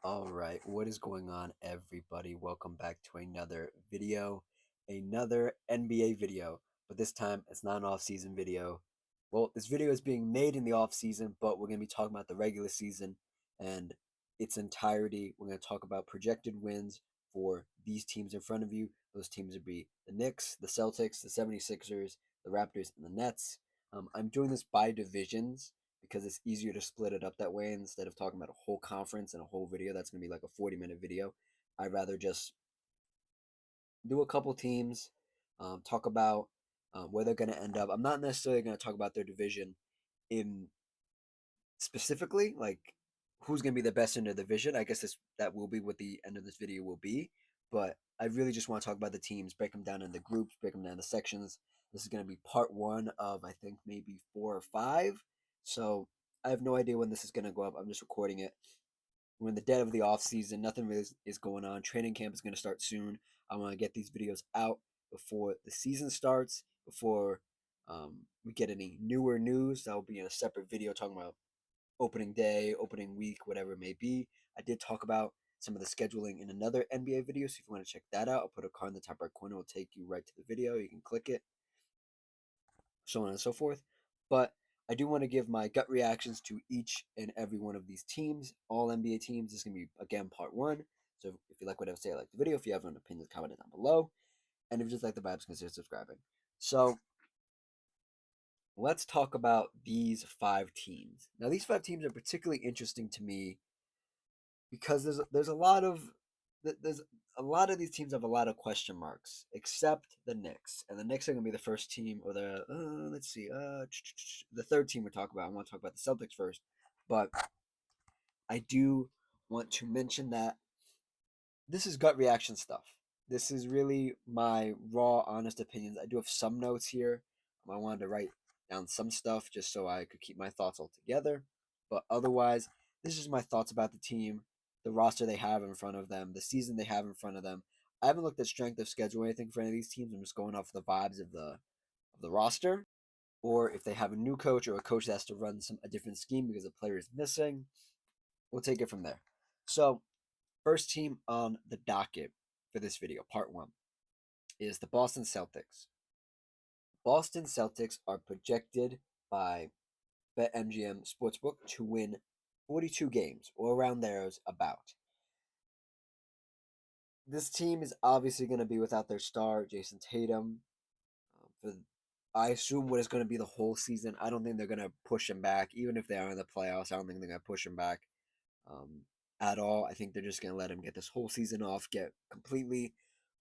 All right, what is going on, everybody? Welcome back to another video, another NBA video, but this time it's not an off-season video. Well, this video is being made in the off-season, but we're going to be talking about the regular season and its entirety. We're going to talk about projected wins for these teams in front of you. Those teams would be the Knicks, the Celtics, the 76ers, the Raptors, and the Nets. I'm doing this by divisions because it's easier to split it up that way instead of talking about a whole conference and a whole video. That's going to be like a 40-minute video. I'd rather just do a couple teams, talk about where they're going to end up. I'm not necessarily going to talk about their division in specifically, like who's going to be the best in the division. I guess that will be what the end of this video will be. But I really just want to talk about the teams, break them down into groups, break them down into sections. This is going to be part one of, I think, maybe 4 or 5. So I have no idea when this is going to go up. I'm just recording it. We're in the dead of the off season. Nothing really is going on. Training camp is going to start soon. I want to get these videos out before the season starts, before we get any newer news. That will be in a separate video talking about opening day, opening week, whatever it may be. I did talk about some of the scheduling in another NBA video, so if you want to check that out, I'll put a card in the top right corner. It'll take you right to the video. You can click it, so on and so forth. But I do want to give my gut reactions to each and every one of these teams, all NBA teams. This is going to be, again, part one. So if you like what I say, like the video. If you have an opinion, comment it down below. And if you just like the vibes, consider subscribing. So let's talk about these 5 teams. Now, these 5 teams are particularly interesting to me because there's a lot of these teams have a lot of question marks, except the Knicks, and the Knicks are gonna be the first team, or the let's see, the third team we talk about. I want to talk about the Celtics first, but I do want to mention that this is gut reaction stuff. This is really my raw, honest opinions. I do have some notes here. I wanted to write down some stuff just so I could keep my thoughts all together. But otherwise, this is my thoughts about the team, the roster they have in front of them, the season they have in front of them. I haven't looked at strength of schedule or anything for any of these teams. I'm just going off the vibes of the roster, or if they have a new coach or a coach that has to run a different scheme because a player is missing. We'll take it from there. So, first team on the docket for this video, part one, is the Boston Celtics. Boston Celtics are projected by BetMGM Sportsbook to win 42 games, or around there's about. This team is obviously going to be without their star, Jason Tatum. For I assume what is going to be the whole season. I don't think they're going to push him back, even if they are in the playoffs. I don't think they're going to push him back um, at all. I think they're just going to let him get this whole season off, get completely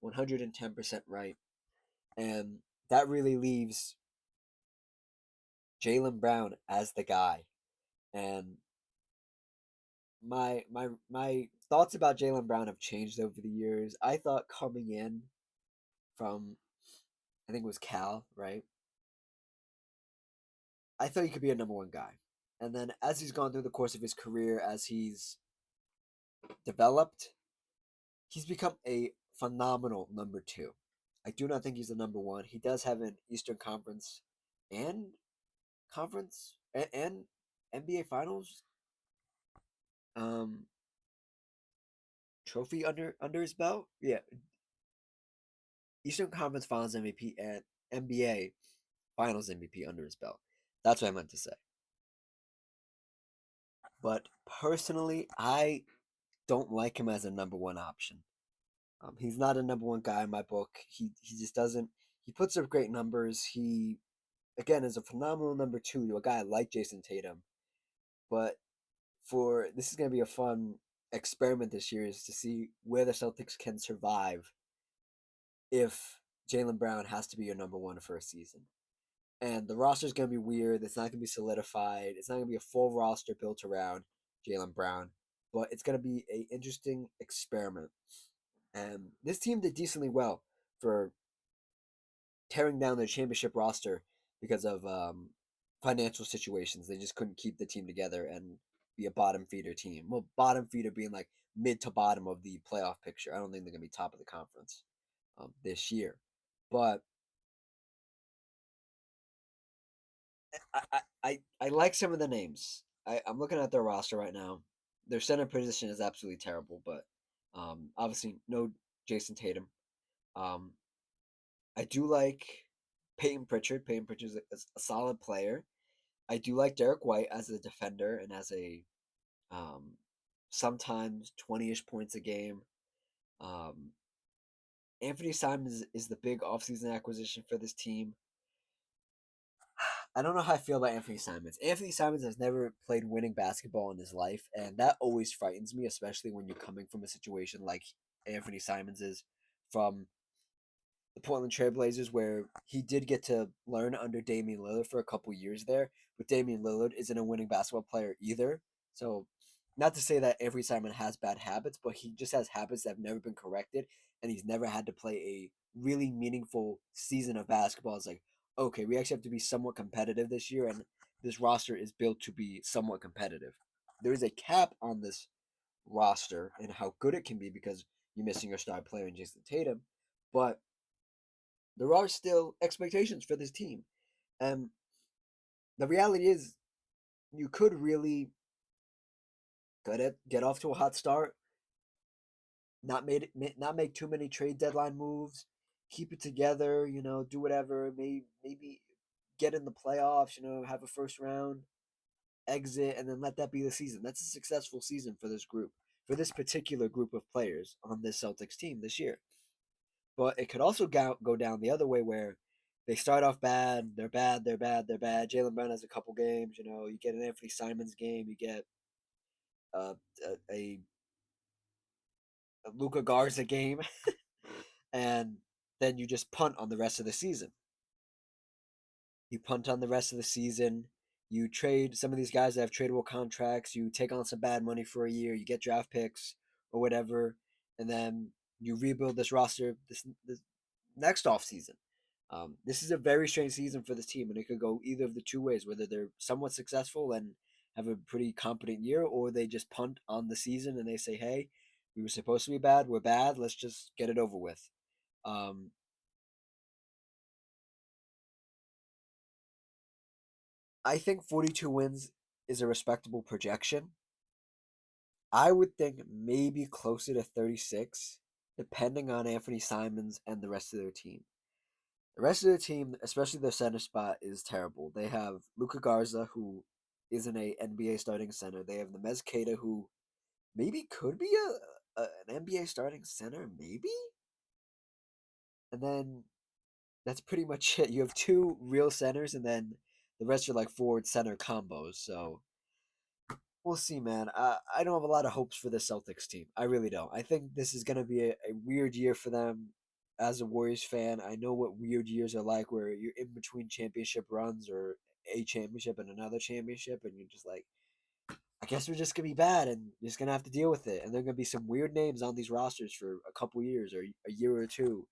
110% right. And that really leaves Jaylen Brown as the guy. And my thoughts about Jaylen Brown have changed over the years. I thought coming in from, I think it was Cal, right? I thought he could be a number one guy. And then as he's gone through the course of his career, as he's developed, he's become a phenomenal number two. I do not think he's the number one. He does have an Eastern Conference and and NBA Finals um trophy under his belt. Yeah, Eastern Conference Finals MVP and NBA Finals MVP under his belt. That's what I meant to say. But personally, I don't like him as a number one option. He's not a number one guy in my book. He just doesn't. He puts up great numbers. He again is a phenomenal number two to a guy like Jason Tatum. But for this is going to be a fun experiment this year is to see where the Celtics can survive if Jaylen Brown has to be your number one for a season. And the roster is going to be weird. It's not going to be solidified. It's not going to be a full roster built around Jaylen Brown, but it's going to be an interesting experiment. And this team did decently well for tearing down their championship roster because of financial situations. They just couldn't keep the team together and be a bottom feeder team. Well, bottom feeder being like mid to bottom of the playoff picture. I don't think they're going to be top of the conference this year. But I like some of the names. I'm looking at their roster right now. their center position is absolutely terrible, but obviously no Jason Tatum. Um, I do like Peyton Pritchard. Peyton Pritchard is a solid player. I do like Derek White as a defender and as a um, sometimes 20-ish points a game. Um, Anthony Simons is the big offseason acquisition for this team. I don't know how I feel about Anthony Simons. Anthony Simons has never played winning basketball in his life, and that always frightens me, especially when you're coming from a situation like Anthony Simons is from the Portland Trailblazers, where he did get to learn under Damian Lillard for a couple years there, but Damian Lillard isn't a winning basketball player either. So, not to say that Anthony Simons has bad habits, but he just has habits that have never been corrected, and he's never had to play a really meaningful season of basketball. It's like, okay, we actually have to be somewhat competitive this year, and this roster is built to be somewhat competitive. There is a cap on this roster and how good it can be because you're missing your star player in Jason Tatum, but there are still expectations for this team. And the reality is, you could really get off to a hot start, not make too many trade deadline moves, keep it together, do whatever, maybe get in the playoffs, have a first round exit, and then let that be the season. That's a successful season for this group, for this particular group of players on this Celtics team this year. But it could also go down the other way where they start off bad, they're bad, they're bad, they're bad. Jalen Brown has a couple games, you get an Anthony Simons game, you get uh, a, a Luca Garza game, and then you just punt on the rest of the season. You punt on the rest of the season. You trade some of these guys that have tradable contracts. You take on some bad money for a year. You get draft picks or whatever, and then you rebuild this roster this next off season. This is a very strange season for this team, and it could go either of the two ways. Whether they're somewhat successful and have a pretty competent year, or they just punt on the season and they say, "Hey, we were supposed to be bad. We're bad. Let's just get it over with." Um, I think 42 wins is a respectable projection. I would think maybe closer to 36, depending on Anthony Simons and the rest of their team. The rest of the team, especially their center spot, is terrible. They have Luca Garza, who isn't a NBA starting center. They have Nemez Keita, who maybe could be an NBA starting center, maybe. And then that's pretty much it. You have two real centers, and then the rest are like forward center combos. So we'll see, man. I don't have a lot of hopes for the Celtics team. I really don't. I think this is going to be a weird year for them. As a Warriors fan, I know what weird years are like where you're in between championship runs or a championship and another championship, and you're just like, I guess we're just going to be bad and just going to have to deal with it. And there are going to be some weird names on these rosters for a couple years or a year or two.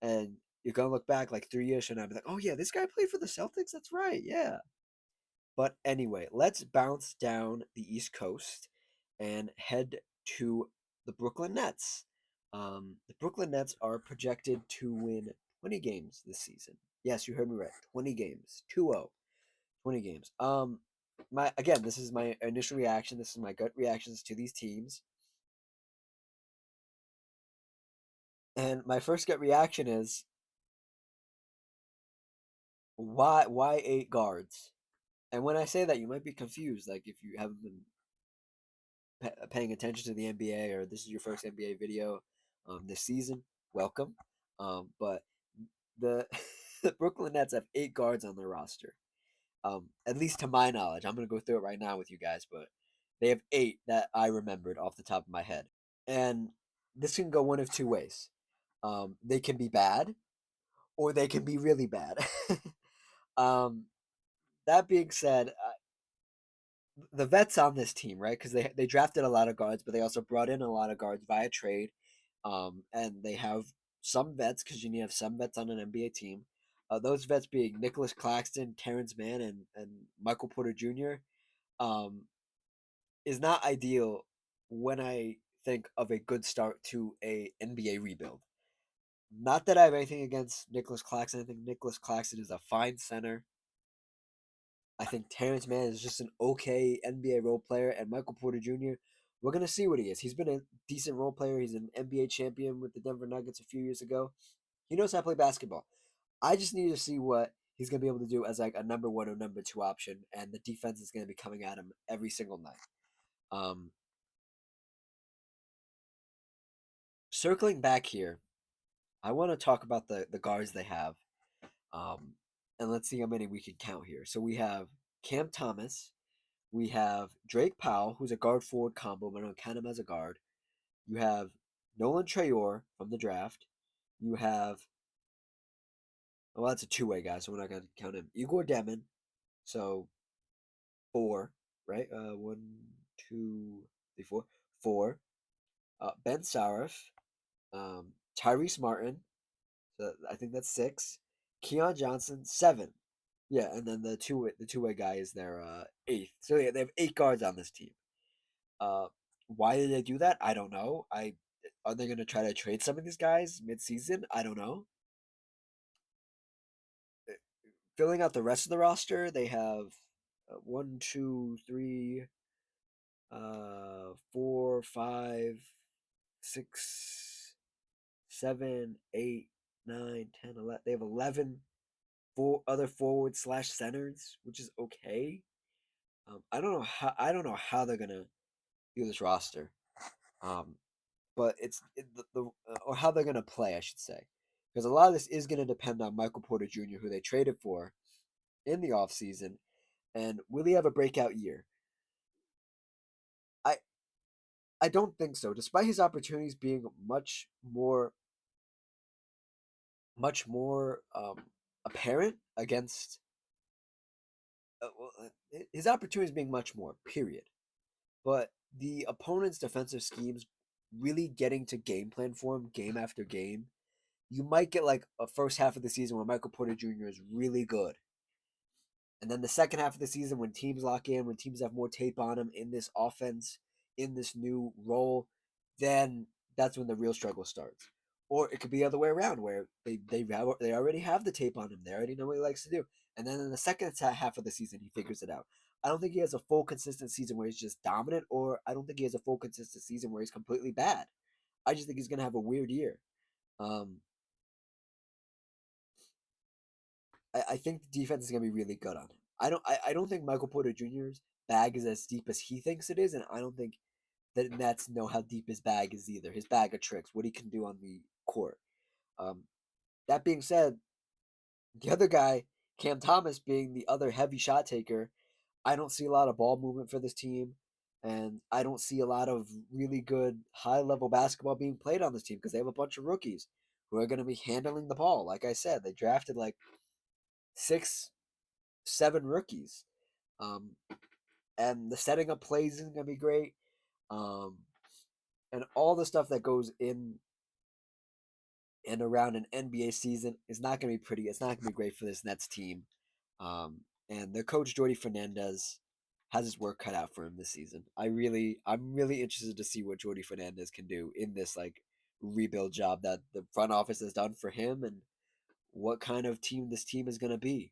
And you're going to look back like 3 years from now and be like, oh, yeah, this guy played for the Celtics? That's right. Yeah. But anyway, let's bounce down the East Coast and head to the Brooklyn Nets. The Brooklyn Nets are projected to win 20 games this season. Yes, you heard me right. 20 games. 2-0. 20 games. This is my initial reaction. This is my gut reactions to these teams. And my first gut reaction is why 8 guards? And when I say that, you might be confused. Like if you haven't been paying attention to the NBA or this is your first NBA video this season, welcome. But the the Brooklyn Nets have 8 guards on their roster. At least to my knowledge, I'm gonna go through it right now with you guys, but they have 8 that I remembered off the top of my head, and this can go one of two ways. They can be bad, or they can be really bad. um, that being said, the vets on this team, right? Because they drafted a lot of guards, but they also brought in a lot of guards via trade. And they have some vets because you need to have some vets on an NBA team. Those vets being Nicholas Claxton, Terrence Mann, and Michael Porter Jr. Um, is not ideal when I think of a good start to a NBA rebuild. Not that I have anything against Nicholas Claxton. I think Nicholas Claxton is a fine center. I think Terrence Mann is just an okay NBA role player, and Michael Porter Jr. We're gonna see what he is. He's been a decent role player. He's an NBA champion with the Denver Nuggets a few years ago. He knows how to play basketball. I just need to see what he's gonna be able to do as like a number one or number two option, and the defense is gonna be coming at him every single night. Um, Circling back here, I want to talk about the guards they have, um, and let's see how many we can count here. So we have Cam Thomas, we have Drake Powell, who's a guard forward combo, but I don't count him as a guard. You have Nolan Trayor from the draft. You have, well, that's a two-way guy, so we're not gonna count him. Igor Demin, so four, right? One, two, three, four, four. Ben Sarif, Tyrese Martin. So I think that's six. Keon Johnson, seven. Yeah, and then the two way guy is their eighth. So yeah, they have eight guards on this team. Uh, why did they do that? I don't know. Are they gonna try to trade some of these guys mid-season? I don't know. Filling out the rest of the roster, they have one, two, three, four, five, six, seven, 8, 9, 10, 11. They have 11 other forward slash centers, which is okay. I don't know how they're gonna do this roster, um, but or how they're gonna play, I should say, because a lot of this is gonna depend on Michael Porter Jr., who they traded for in the offseason, and will he have a breakout year? I I don't think so. Despite his opportunities being much more apparent against his opportunities being much more. Period. But the opponent's defensive schemes really getting to game plan for him game after game. You might get like a first half of the season where Michael Porter Jr. is really good. And then the second half of the season, when teams lock in, when teams have more tape on him in this offense, in this new role, then that's when the real struggle starts. Or it could be the other way around, where they already have the tape on him. They already know what he likes to do. And then in the second half of the season, he figures it out. I don't think he has a full consistent season where he's just dominant, or I don't think he has a full consistent season where he's completely bad. I just think he's gonna have a weird year. Um, I think the defense is gonna be really good on him. I don't think Michael Porter Jr.'s bag is as deep as he thinks it is, and I don't think that Nets know how deep his bag is either. His bag of tricks, what he can do on the court. Um, that being said, the other guy, Cam Thomas, being the other heavy shot taker, I don't see a lot of ball movement for this team, and I don't see a lot of really good high level basketball being played on this team because they have a bunch of rookies who are going to be handling the ball. Like I said, they drafted like 6, 7 rookies. Um, and the setting up plays isn't gonna be great. Um, and all the stuff that goes in and around an NBA season is not gonna be pretty. It's not gonna be great for this Nets team. And their coach Jordi Fernandez has his work cut out for him this season. I'm really interested to see what Jordi Fernandez can do in this like rebuild job that the front office has done for him, and what kind of team this team is gonna be.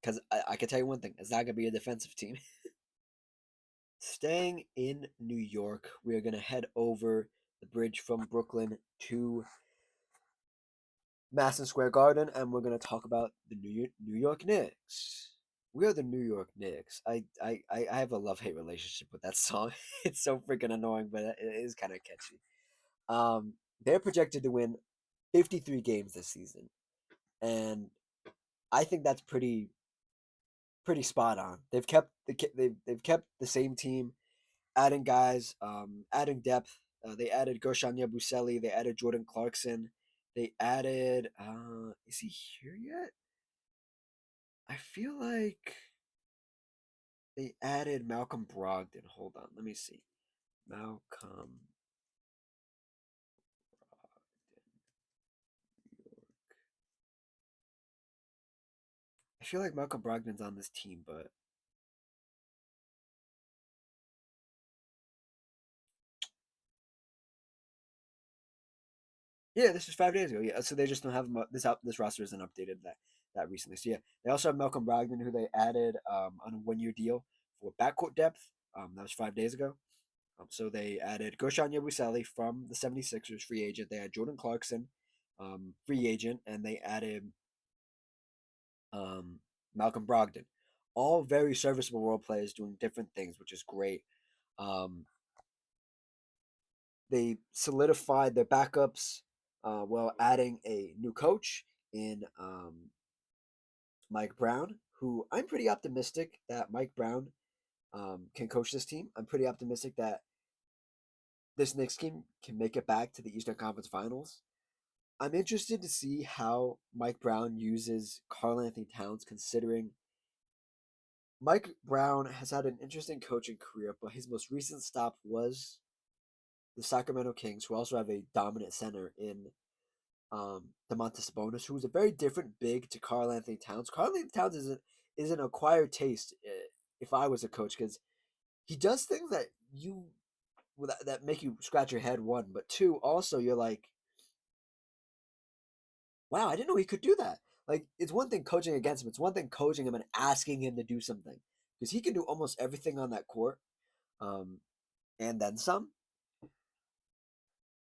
Because I can tell you one thing, it's not gonna be a defensive team. Staying in New York, we are going to head over the bridge from Brooklyn to Madison Square Garden, and we're going to talk about the New York Knicks. We are the New York Knicks. I have a love hate relationship with that song. It's so freaking annoying, but it is kind of catchy. They're projected to win 53 games this season, and I think that's pretty spot on. They've kept the same team, adding guys, adding depth. They added Gershon Yabusele. They added Jordan Clarkson. They added. Is he here yet? I feel like they added Malcolm Brogdon. Hold on, let me see. Malcolm Brogdon. I feel like Malcolm Brogdon's on this team, but yeah, this was 5 days ago. Yeah, so they just don't have this roster isn't updated that recently. So yeah, they also have Malcolm Brogdon, who they added on a 1 year deal for backcourt depth. That was 5 days ago. So they added Gershon Yabusele from the 76ers, free agent. They had Jordan Clarkson, free agent, and they added um, Malcolm Brogdon. All very serviceable role players doing different things, which is great. Um, they solidified their backups while adding a new coach in Mike Brown, who I'm pretty optimistic that Mike Brown can coach this team. I'm pretty optimistic that this Knicks team can make it back to the Eastern Conference Finals. I'm interested to see how Mike Brown uses Karl-Anthony Towns, considering Mike Brown has had an interesting coaching career, but his most recent stop was the Sacramento Kings, who also have a dominant center in Domantas Sabonis, who is a very different big to Karl-Anthony Towns. Karl-Anthony Towns is an acquired taste. If I was a coach, because he does things that that make you scratch your head. One, but two, also you're like, wow, I didn't know he could do that. Like, it's one thing coaching against him. It's one thing coaching him and asking him to do something, because he can do almost everything on that court, um, and then some.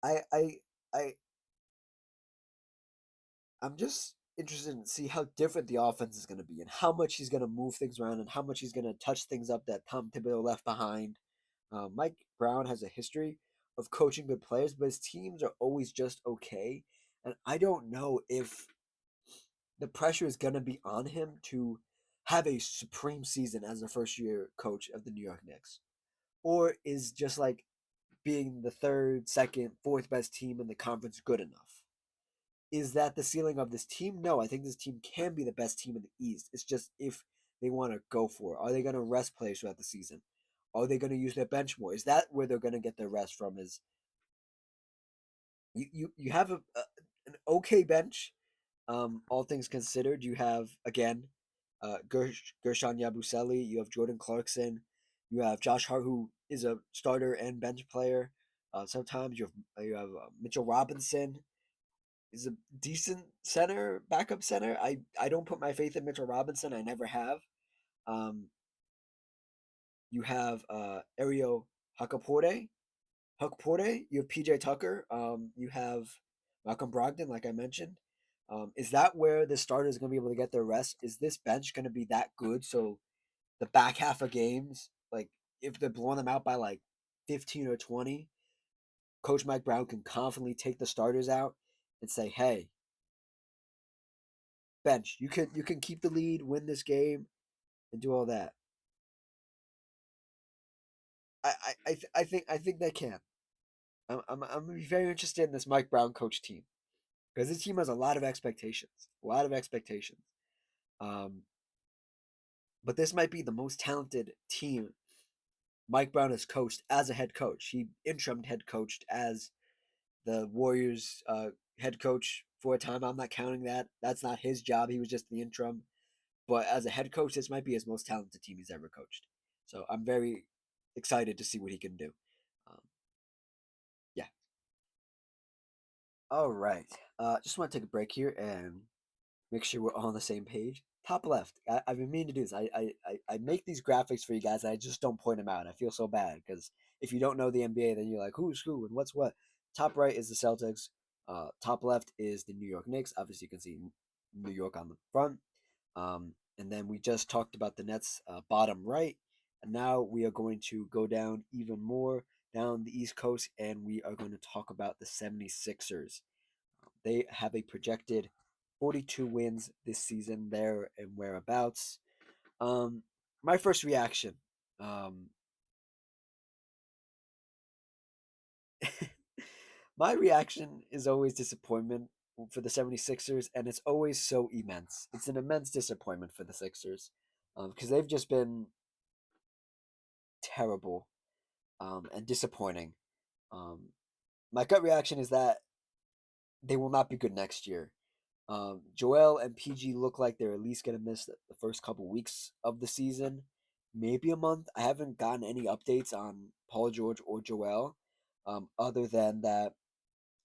I I I I'm just interested in see how different the offense is going to be and how much he's going to move things around and how much he's going to touch things up that Tom Thibodeau left behind. Mike Brown has a history of coaching good players, but his teams are always just okay. And I don't know if the pressure is going to be on him to have a supreme season as a first year coach of the New York Knicks, or is just like being the third, second, fourth best team in the conference good enough? Is that the ceiling of this team? No, I think this team can be the best team in the East. It's just if they want to go for it. Are they going to rest players throughout the season? Are they going to use their bench more? Is that where they're going to get their rest from? Is you have an okay bench, all things considered. You have again, Gershon Yabusele. You have Jordan Clarkson. You have Josh Hart, who is a starter and bench player. Sometimes you have Mitchell Robinson is a decent center, backup center. I don't put my faith in Mitchell Robinson. I never have. Um, you have Ariel Hakapore. Hakapore. You have PJ Tucker. You have Malcolm Brogdon, like I mentioned. Is that where the starter is going to be able to get their rest? Is this bench going to be that good? So the back half of games, like if they're blowing them out by like 15 or 20, Coach Mike Brown can confidently take the starters out and say, "Hey, bench. You can keep the lead, win this game, and do all that." I think they can. I'm gonna be very interested in this Mike Brown coach team, because this team has a lot of expectations, a lot of expectations. Um, but this might be the most talented team Mike Brown has coached as a head coach. He interim head coached as the Warriors head coach for a time. I'm not counting that. That's not his job. He was just the interim. But as a head coach, this might be his most talented team he's ever coached. So I'm very excited to see what he can do. Um, yeah. All right. Just want to take a break here and make sure we're all on the same page. Top left. I've been meaning to do this. I make these graphics for you guys. And I just don't point them out. I feel so bad because if you don't know the NBA, then you're like, who's who and what's what. Top right is the Celtics. Top left is the New York Knicks. Obviously, you can see New York on the front. And then we just talked about the Nets bottom right. And now we are going to go down even more down the East Coast and we are going to talk about the 76ers. They have a projected 42 wins this season, there and whereabouts. Um, my first reaction, um, my reaction is always disappointment for the 76ers, and it's always so immense. It's an immense disappointment for the Sixers because they've just been terrible and disappointing. Um, my gut reaction is that they will not be good next year. Joel and PG look like they're at least going to miss the first couple weeks of the season, maybe a month. I haven't gotten any updates on Paul George or Joel, other than that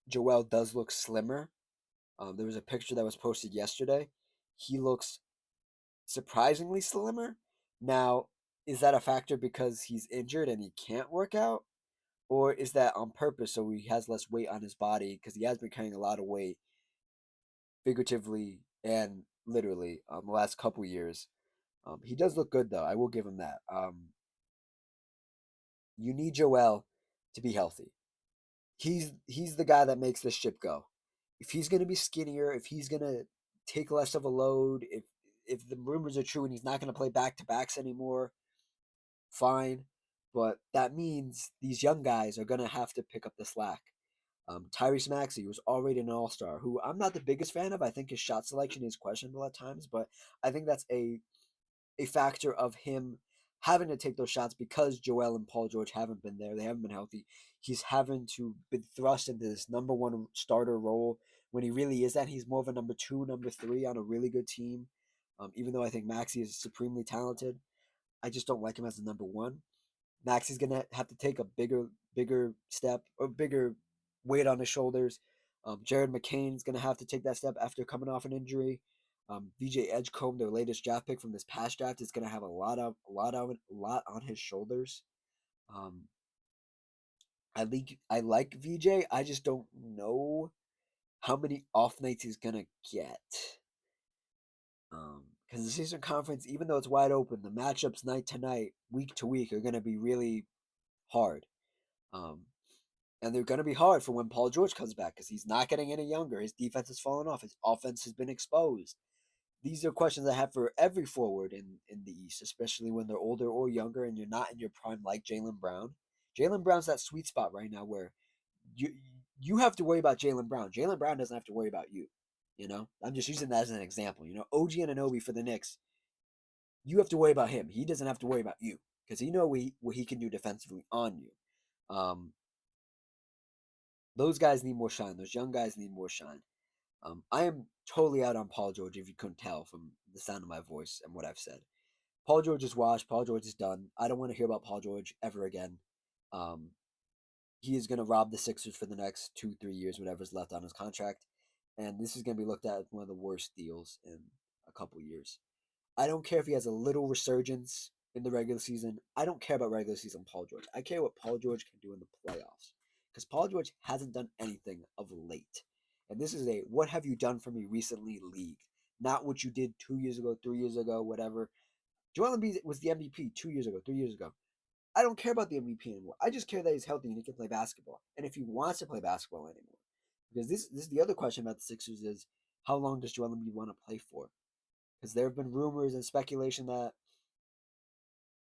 Joel does look slimmer. There was a picture that was posted yesterday. He looks surprisingly slimmer. Now, is that a factor because he's injured and he can't work out? Or is that on purpose so he has less weight on his body because he has been carrying a lot of weight figuratively and literally the last couple years. He does look good though. I will give him that. You need Joel to be healthy. He's the guy that makes this ship go. If he's gonna be skinnier, if he's gonna take less of a load, if the rumors are true and he's not gonna play back to backs anymore, fine. But that means these young guys are gonna have to pick up the slack. Tyrese Maxey was already an All Star, who I'm not the biggest fan of. I think his shot selection is questionable at times, but I think that's a factor of him having to take those shots because Joel and Paul George haven't been there. They haven't been healthy. He's having to be thrust into this number one starter role when he really is that. He's more of a number two, number three on a really good team. Even though I think Maxey is supremely talented, I just don't like him as the number one. Maxey's gonna have to take a bigger step or bigger weight on his shoulders. Jared McCain's gonna have to take that step after coming off an injury. VJ Edgecombe, their latest draft pick from this past draft, is gonna have a lot on his shoulders. Um, I like VJ. I just don't know how many off nights he's gonna get. Because the season conference, even though it's wide open, the matchups night to night, week to week, are gonna be really hard. Um, and they're going to be hard for when Paul George comes back because he's not getting any younger. His defense has fallen off. His offense has been exposed. These are questions I have for every forward in the East, especially when they're older or younger and you're not in your prime like Jaylen Brown. Jaylen Brown's that sweet spot right now where you you have to worry about Jaylen Brown. Jaylen Brown doesn't have to worry about you. I'm just using that as an example. OG Anunoby for the Knicks, you have to worry about him. He doesn't have to worry about you because he know what he can do defensively on you. Um, those guys need more shine. Those young guys need more shine. I am totally out on Paul George, if you couldn't tell from the sound of my voice and what I've said. Paul George is washed. Paul George is done. I don't want to hear about Paul George ever again. Um, he is going to rob the Sixers for the next 2, 3 years, whatever's left on his contract. And this is going to be looked at as one of the worst deals in a couple years. I don't care if he has a little resurgence in the regular season. I don't care about regular season Paul George. I care what Paul George can do in the playoffs. Because Paul George hasn't done anything of late. And this is a what have you done for me recently league. Not what you did 2 years ago, 3 years ago, whatever. Joel Embiid was the MVP 2 years ago, 3 years ago. I don't care about the MVP anymore. I just care that he's healthy and he can play basketball. And if he wants to play basketball anymore. Because this is the other question about the Sixers is how long does Joel Embiid want to play for? Because there have been rumors and speculation that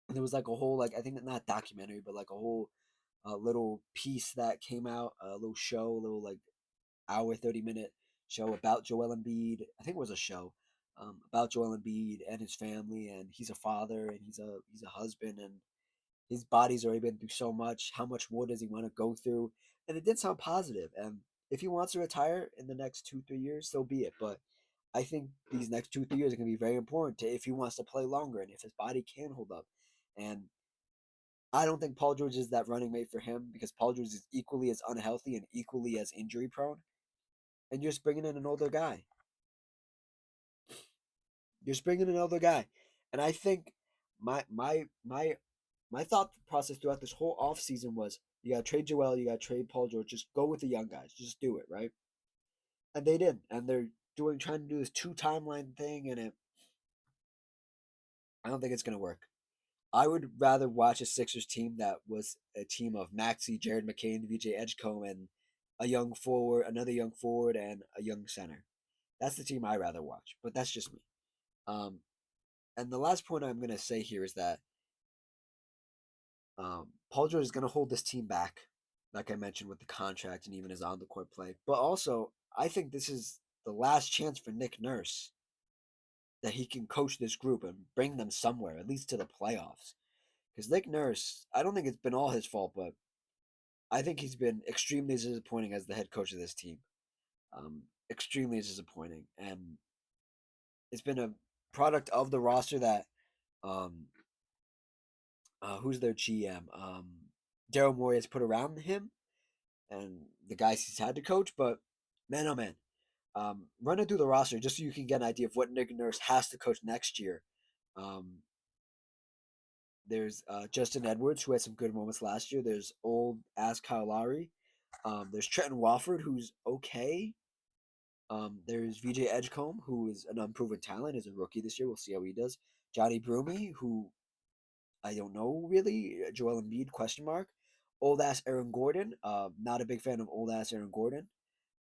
there was like a whole I think not documentary but like a whole little piece that came out, a little show, a little like hour 30-minute show about Joel Embiid. I think it was a show about Joel Embiid and his family, and he's a father and he's a husband, and his body's already been through so much. How much more does he want to go through? And it did sound positive. And if he wants to retire in the next 2, 3 years, so be it. But I think these next 2, 3 years are going to be very important to if he wants to play longer and if his body can hold up. And I don't think Paul George is that running mate for him because Paul George is equally as unhealthy and equally as injury prone. And you're just bringing in an older guy. You're just bringing in an older guy. And I think my thought process throughout this whole offseason was you got to trade Joel, you got to trade Paul George. Just go with the young guys. Just do it, right? And they did. And they're trying to do this two timeline thing, and I don't think it's going to work. I would rather watch a Sixers team that was a team of Maxey, Jared McCain, VJ Edgecombe, and a young forward, another young forward, and a young center. That's the team I rather watch, but that's just me. Um, and the last point I'm going to say here is that Paul George is going to hold this team back, like I mentioned with the contract and even his on the court play. But also, I think this is the last chance for Nick Nurse that he can coach this group and bring them somewhere, at least to the playoffs. Because Nick Nurse, I don't think it's been all his fault, but I think he's been extremely disappointing as the head coach of this team. Extremely disappointing, and it's been a product of the roster that um, who's their GM? Daryl Morey has put around him and the guys he's had to coach. But man, oh man, run it through the roster just so you can get an idea of what Nick Nurse has to coach next year. Um, There's Justin Edwards, who had some good moments last year. There's old ass Kyle Lowry. There's Trenton Wofford, who's okay. There's VJ Edgecombe, who is an unproven talent, is a rookie this year. We'll see how he does. Johnny Broomy, who I don't know really. Joel Embiid, question mark. Old ass Aaron Gordon. Not a big fan of old ass Aaron Gordon.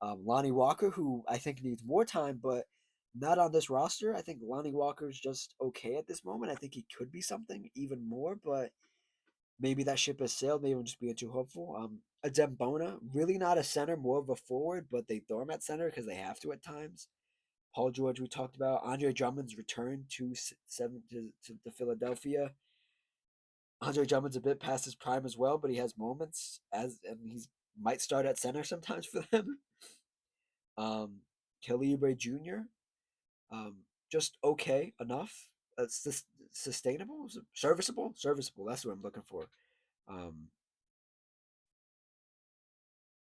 Lonnie Walker, who I think needs more time, but not on this roster. I think Lonnie Walker's just okay at this moment. I think he could be something even more, but maybe that ship has sailed. Maybe I'm just being too hopeful. Adem Bona, really not a center, more of a forward, but they throw him at center because they have to at times. Paul George, we talked about. Andre Drummond's return to Philadelphia. Andre Drummond's a bit past his prime as well, but he has moments and he's might start at center sometimes for them. Calibre Jr. Um, just okay enough. Sustainable, serviceable. That's what I'm looking for. Um,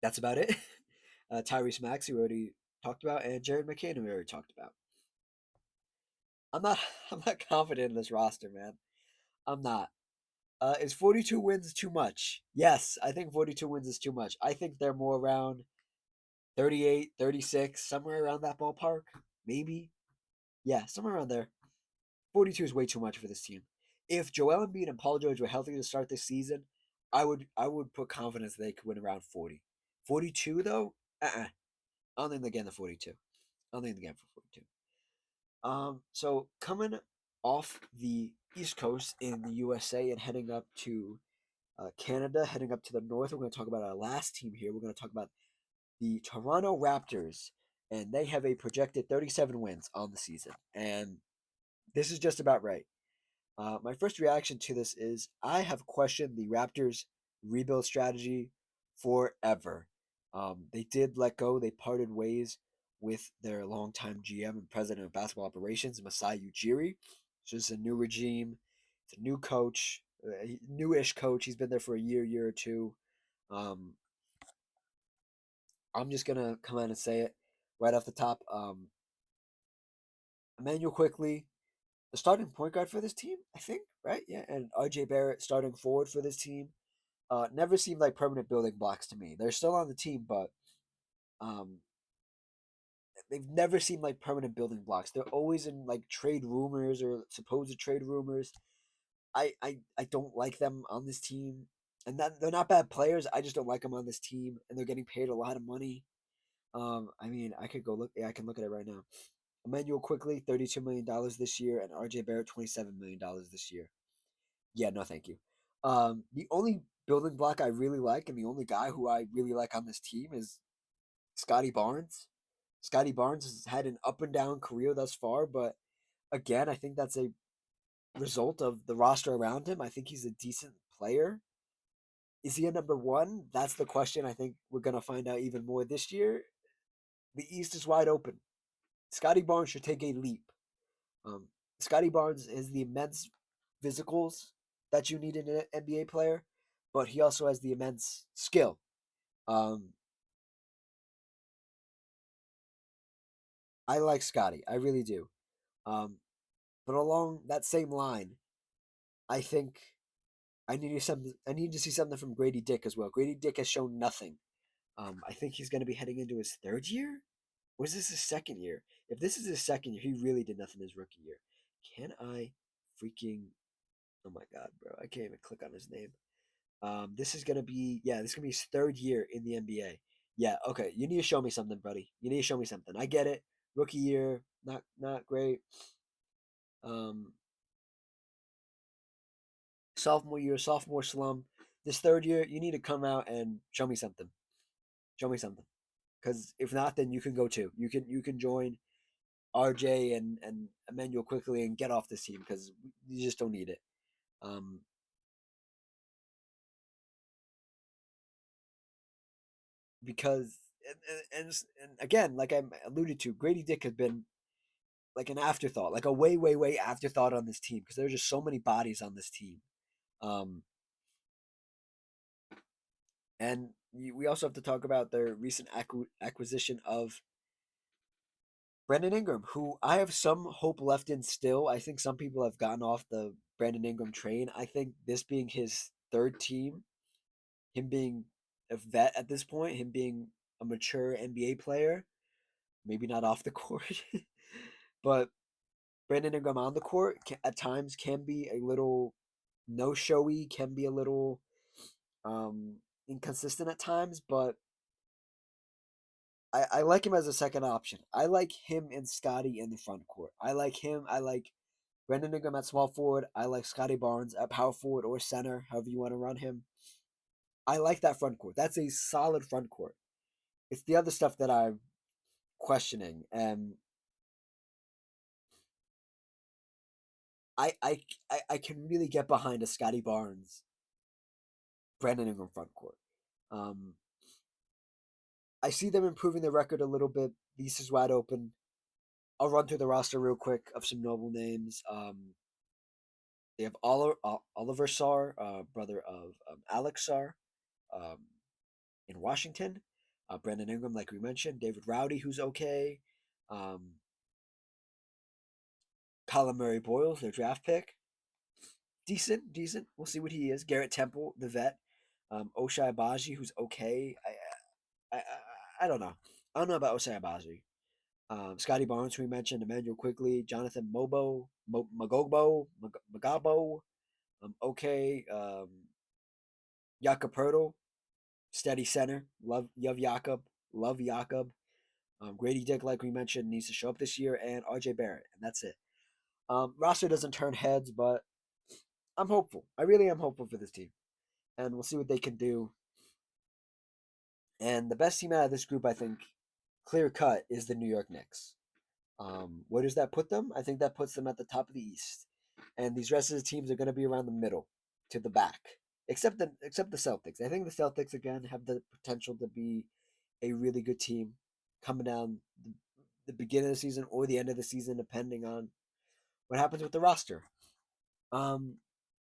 that's about it. Tyrese Maxey we already talked about, and Jared McCain we already talked about. I'm not. I'm not confident in this roster, man. I'm not. Is 42 wins too much? Yes, I think 42 wins is too much. I think they're more around 38, 36, somewhere around that ballpark. Maybe. Yeah, somewhere around there. 42 is way too much for this team. If Joel Embiid and Paul George were healthy to start this season, I would put confidence they could win around 40. 42 though, I don't think they're getting the 42. I don't think they're getting for 42. So coming off the East Coast in the USA and heading up to Canada, heading up to the north, we're going to talk about our last team here. We're going to talk about the Toronto Raptors, and they have a projected 37 wins on the season, and this is just about right. My first reaction to this is I have questioned the Raptors' rebuild strategy forever. They did let go, they parted ways with their longtime GM and president of basketball operations, Masai Ujiri. So it's a new regime, it's a new coach, newish coach. He's been there for a year or two. Um, I'm just gonna come out and say it right off the top. Emmanuel Quickly, the starting point guard for this team, I think, right? Yeah, and RJ Barrett starting forward for this team. Never seemed like permanent building blocks to me. They're still on the team, but um, they've never seemed like permanent building blocks. They're always in like trade rumors or supposed trade rumors. I don't like them on this team, and that they're not bad players. I just don't like them on this team, and they're getting paid a lot of money. I mean, I could go look. Yeah, I can look at it right now. Emmanuel Quickly, $32 million this year, and RJ Barrett, $27 million this year. Yeah, no, thank you. The only building block I really like, and the only guy who I really like on this team is Scotty Barnes. Scotty Barnes has had an up and down career thus far, but again, I think that's a result of the roster around him. I think he's a decent player. Is he a number one? That's the question. I think we're gonna find out even more this year. The East is wide open. Scotty Barnes should take a leap. Um, Scotty Barnes has the immense physicals that you need in an NBA player, but he also has the immense skill. Um, I like Scotty, I really do. Um, but along that same line, I think I need to see something from Grady Dick as well. Grady Dick has shown nothing. I think he's going to be heading into his third year. Or is this his second year? If this is his second year, he really did nothing his rookie year. Can I freaking? Oh my god, bro! I can't even click on his name. This is gonna be this is gonna be his third year in the NBA. Yeah, okay. You need to show me something, buddy. You need to show me something. I get it. Rookie year, not great. Um, sophomore year, sophomore slump. This third year, you need to come out and show me something. Show me something. Because if not, then you can go too. You can join RJ and Emmanuel Quickly and get off this team because you just don't need it. Um, because and again, like I alluded to, Grady Dick has been like an afterthought, like a way afterthought on this team because there's just so many bodies on this team. Um, and we also have to talk about their recent acquisition of Brandon Ingram, who I have some hope left in still. I think some people have gotten off the Brandon Ingram train. I think this being his third team, him being a vet at this point, him being a mature NBA player, maybe not off the court, but Brandon Ingram on the court at times can be a little no showy, can be a little um, inconsistent at times, but I like him as a second option. I like him and Scotty in the front court. I like him. I like Brandon Ingram at small forward. I like Scotty Barnes at power forward or center, however you want to run him. I like that front court. That's a solid front court. It's the other stuff that I'm questioning, and I can really get behind a Scotty Barnes, Brandon Ingram front court. Um, I see them improving the record a little bit. The East is wide open. I'll run through the roster real quick of some notable names. They have Oliver Sarr, brother of Alex Sarr, um, in Washington. Brandon Ingram, like we mentioned. David Rowdy, who's okay. Um, Colin Murray Boyles, their draft pick. Decent, decent. We'll see what he is. Garrett Temple, the vet. Oshai Baji, who's okay. I don't know. I don't know about Osai Abaji. Scotty Barnes, who we mentioned, Emmanuel Quickly, Jonathan Magabo, okay. Jakob Pertl, steady center. Love Jakob. Grady Dick, like we mentioned, needs to show up this year, and RJ Barrett, and that's it. Roster doesn't turn heads, but I'm hopeful. I really am hopeful for this team, and we'll see what they can do. And the best team out of this group, I think, clear cut, is the New York Knicks. Where does that put them? I think that puts them at the top of the East, and these rest of the teams are going to be around the middle to the back, except the Celtics. I think the Celtics again have the potential to be a really good team coming down the beginning of the season or the end of the season, depending on what happens with the roster. Um,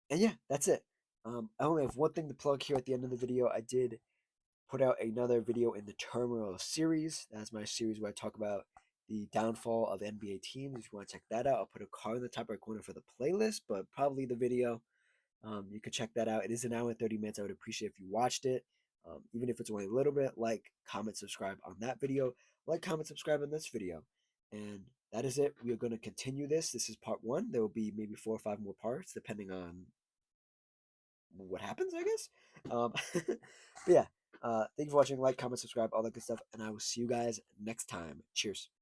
and yeah, that's it. I only have one thing to plug here at the end of the video. I did put out another video in the Turmoil series. That's my series where I talk about the downfall of NBA teams. If you want to check that out, I'll put a card in the top right corner for the playlist, but probably the video. You can check that out. It is an hour and 30 minutes. I would appreciate if you watched it. Even if it's only a little bit, like, comment, subscribe on that video. Like, comment, subscribe on this video. And that is it. We are going to continue this. This is part one. There will be maybe 4 or 5 more parts, depending on what happens, I guess. But yeah, thank you for watching. Like, comment, subscribe, all that good stuff. And I will see you guys next time. Cheers.